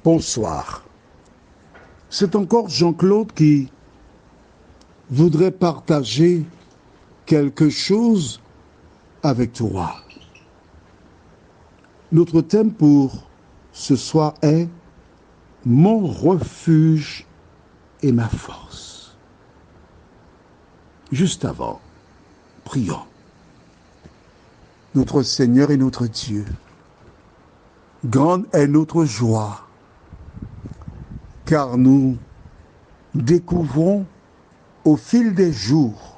Bonsoir. C'est encore Jean-Claude qui voudrait partager quelque chose avec toi. Notre thème pour ce soir est « Mon refuge et ma force ». Juste avant, prions. Notre Seigneur et notre Dieu, grande est notre joie, car nous découvrons au fil des jours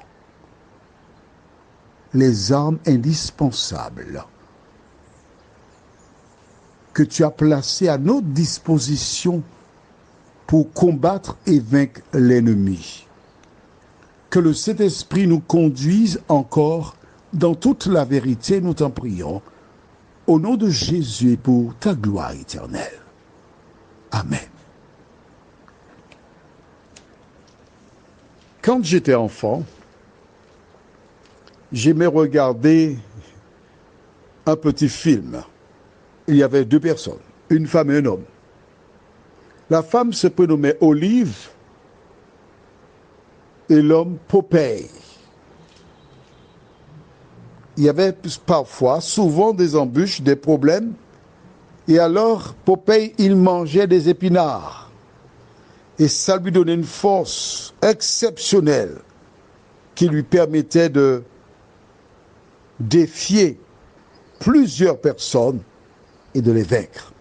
les armes indispensables que tu as placées à notre disposition pour combattre et vaincre l'ennemi. Que le Saint-Esprit nous conduise encore dans toute la vérité, nous t'en prions, au nom de Jésus et pour ta gloire éternelle. Amen. Quand j'étais enfant, j'aimais regarder un petit film. Il y avait deux personnes, une femme et un homme. La femme se prénommait Olive et l'homme Popeye. Il y avait parfois, souvent des embûches, des problèmes. Et alors, Popeye, il mangeait des épinards. Et ça lui donnait une force exceptionnelle qui lui permettait de défier plusieurs personnes et de les vaincre.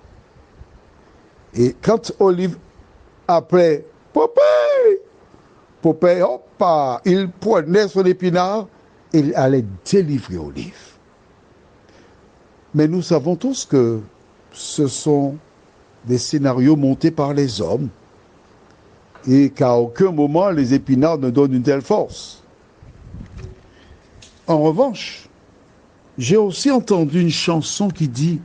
Et quand Olive appelait Popeye, Popeye, hop, il prenait son épinard et il allait délivrer Olive. Mais nous savons tous que ce sont des scénarios montés par les hommes et qu'à aucun moment les épinards ne donnent une telle force. En revanche, j'ai aussi entendu une chanson qui dit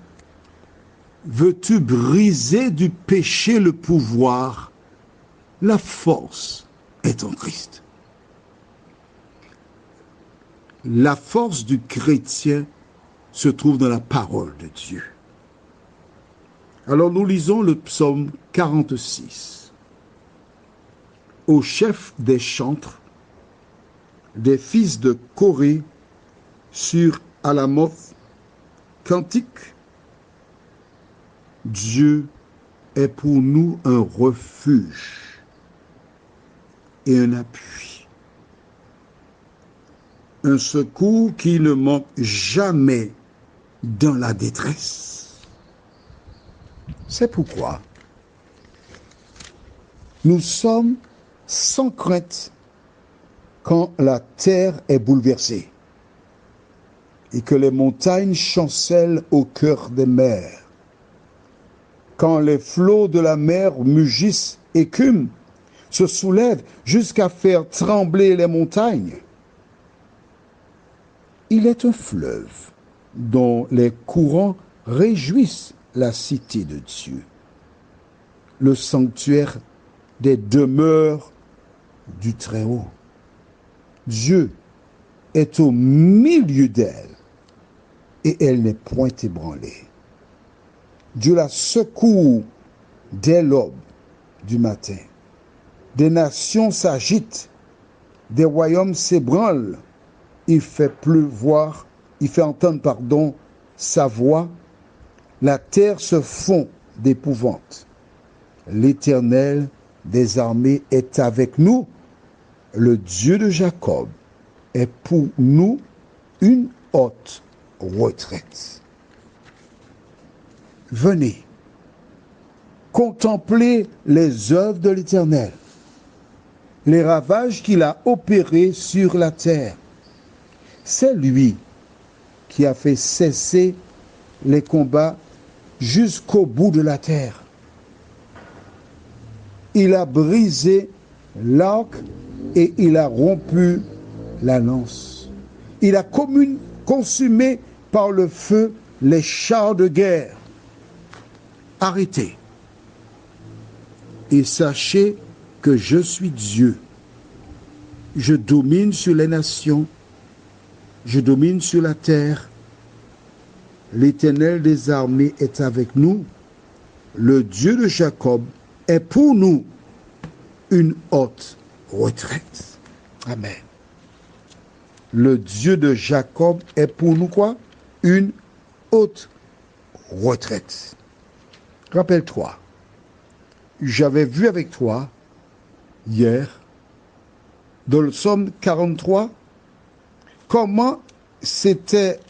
« Veux-tu briser du péché le pouvoir? La force est en Christ. » La force du chrétien se trouve dans la parole de Dieu. Alors nous lisons le psaume 46. Au chef des chantres, des fils de Corée, sur Alamoth, cantique. Dieu est pour nous un refuge et un appui, un secours qui ne manque jamais dans la détresse. C'est pourquoi nous sommes sans crainte quand la terre est bouleversée et que les montagnes chancellent au cœur des mers, quand les flots de la mer mugissent, écument, se soulèvent jusqu'à faire trembler les montagnes. Il est un fleuve dont les courants réjouissent la cité de Dieu, le sanctuaire des demeures du Très-Haut. Dieu est au milieu d'elle et elle n'est point ébranlée. Dieu la secourt dès l'aube du matin. Des nations s'agitent, des royaumes s'ébranlent. Il fait entendre sa voix. La terre se fond d'épouvante. L'Éternel des armées est avec nous. Le Dieu de Jacob est pour nous une haute retraite. Venez, contemplez les œuvres de l'Éternel, les ravages qu'il a opérés sur la terre. C'est lui qui a fait cesser les combats jusqu'au bout de la terre. Il a brisé l'arc et il a rompu la lance. Il a consumé par le feu les chars de guerre. Arrêtez et sachez que je suis Dieu. Je domine sur les nations, je domine sur la terre. L'Éternel des armées est avec nous. le Dieu de Jacob est pour nous une haute retraite. Amen. Le Dieu de Jacob est pour nous quoi? Une haute retraite. Rappelle-toi, j'avais vu avec toi hier, dans le psaume 43, comment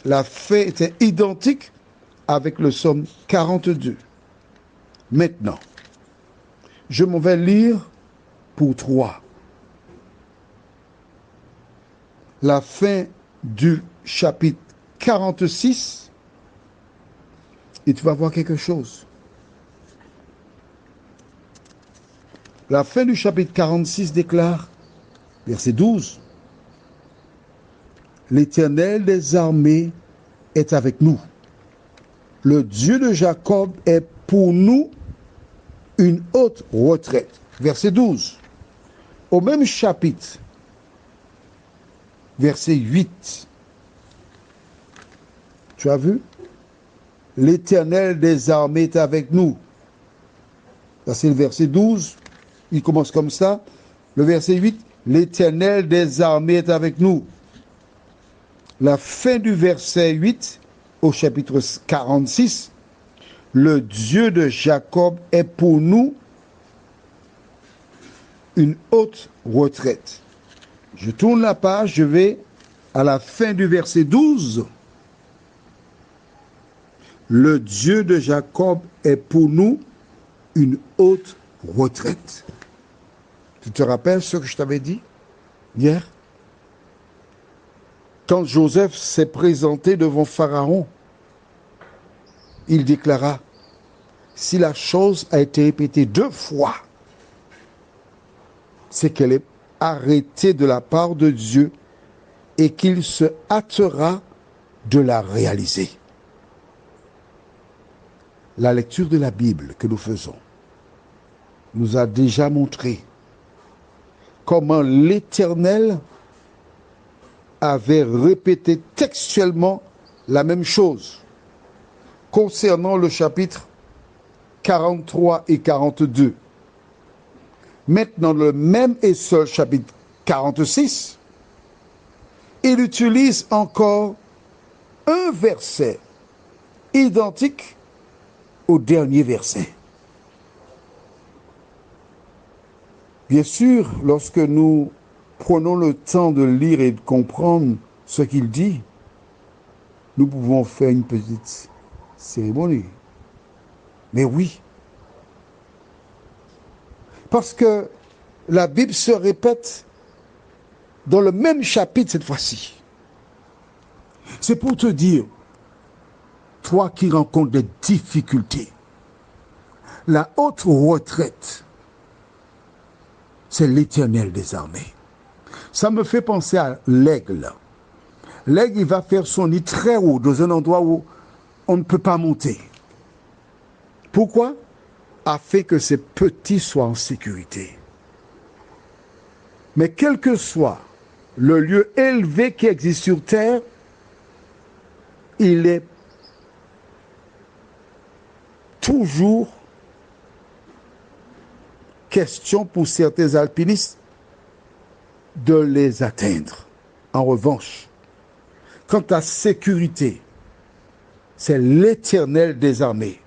la fin était identique avec le psaume 42. Maintenant, je m'en vais lire pour toi la fin du chapitre 46 et tu vas voir quelque chose. La fin du chapitre 46 déclare, verset 12, « L'Éternel des armées est avec nous. Le Dieu de Jacob est pour nous une haute retraite. » Verset 12. Au même chapitre, verset 8. Tu as vu? L'Éternel des armées est avec nous. Ça, c'est le verset 12. Il commence comme ça. Le verset 8. L'Éternel des armées est avec nous. La fin du verset 8 au chapitre 46. Le Dieu de Jacob est pour nous une haute retraite. Je tourne la page, je vais à la fin du verset 12. Le Dieu de Jacob est pour nous une haute retraite. Tu te rappelles ce que je t'avais dit hier? Quand Joseph s'est présenté devant Pharaon, il déclara, si la chose a été répétée 2 fois, c'est qu'elle est arrêtée de la part de Dieu et qu'il se hâtera de la réaliser. La lecture de la Bible que nous faisons nous a déjà montré comment l'Éternel avait répété textuellement la même chose concernant le chapitre 43 et 42. Maintenant, le même et seul chapitre 46, il utilise encore un verset identique au dernier verset. Bien sûr, lorsque nous prenons le temps de lire et de comprendre ce qu'il dit, nous pouvons faire une petite cérémonie. Mais oui, parce que la Bible se répète dans le même chapitre cette fois-ci. C'est pour te dire, toi qui rencontres des difficultés, la haute retraite, c'est l'Éternel des armées. Ça me fait penser à l'aigle. L'aigle, il va faire son nid très haut, dans un endroit où on ne peut pas monter. Pourquoi? Afin que ses petits soient en sécurité. Mais quel que soit le lieu élevé qui existe sur terre, il est toujours question pour certains alpinistes de les atteindre. En revanche, quant à sécurité, c'est l'Éternel des armées.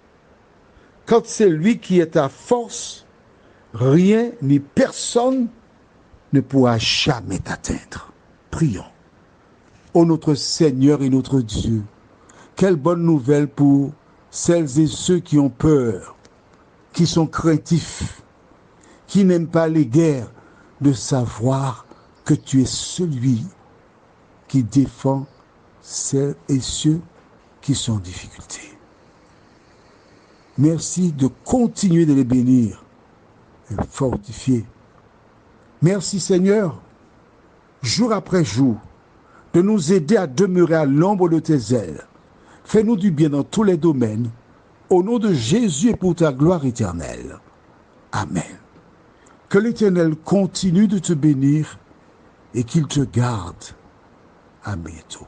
Quand c'est lui qui est à force, rien ni personne ne pourra jamais t'atteindre. Prions. Ô notre Seigneur et notre Dieu, quelle bonne nouvelle pour celles et ceux qui ont peur, qui sont craintifs, qui n'aiment pas les guerres, de savoir que tu es celui qui défend celles et ceux qui sont en difficulté. Merci de continuer de les bénir et fortifier. Merci Seigneur, jour après jour, de nous aider à demeurer à l'ombre de tes ailes. Fais-nous du bien dans tous les domaines, au nom de Jésus et pour ta gloire éternelle. Amen. Que l'Éternel continue de te bénir et qu'il te garde. À bientôt.